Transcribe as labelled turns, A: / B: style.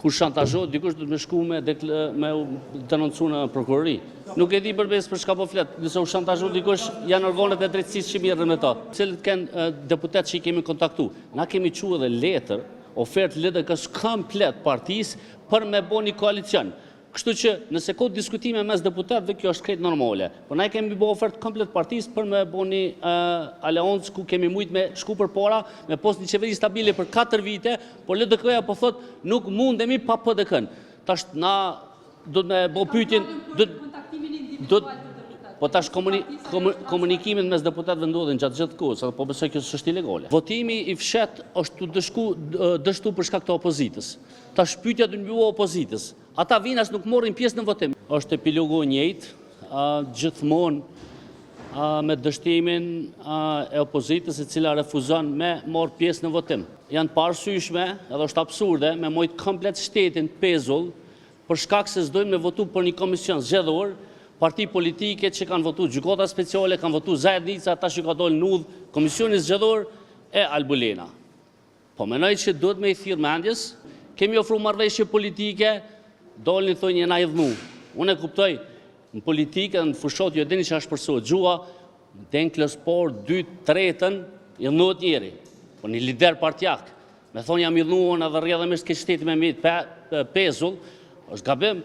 A: Kur shantazhohet dikush do të më shku me denoncu në prokurori. Nuk e di përbes për çka po flet. Nëse u shantazhon dikush, janë organet e drejtësisë që mirën me to. Cilët kanë deputet që i kemi kontaktu. Na kemi çuar edhe letër, ofertë LDK-s komplet partisë për me bo një koalicion. Kështu që nëse ka diskutime mes deputetëve, kjo është krejt normale. Po na kemi bë ofertë komplet partisë për me bo një aleancë ku kemi mujt me shku për para, me post një qeveri stabile për 4 vite, por LDK-ja po thot nuk mundemi pa PDK-n. Tash na do të me bo pyetjen, po tash komunikimin mes deputetëve ndodhin gjatë gjithë kohës, po besoj kjo është ilegale. Votimi i fshet është dështu për shkak të opozitës. Tash pyetja do mbyllo opozitës. Ata vinas nuk morrin pjesë në votim. Është epilogu i njëjtë, gjithmonë me dështimin e opozitës e cila refuzon me marrë pjesë në votim. Janë parësyshme, edhe është absurde, me mojt komplet shtetin pezull, për shkak se s'dojmë me votu për një komision zgjedhor, parti politike që kanë votu gjykata speciale, kanë votu zajednica, ata që ka dolë në udhë, komisioni zgjedhor e Albulena. Po menoj që duhet me i thirrë mendjes, kemi ofru marrëveshje politike, dolni thonjë na i dhmu. Unë e kuptoj, në politikë, në fushot, jo dini që është përsohet gjua, den klëspor, 2/3 i dhnuat njeri. Po një lider partjak, me thonë jam i dhnuon edhe rrjedhëmisht ke shteti me mitë pezull, është gabim.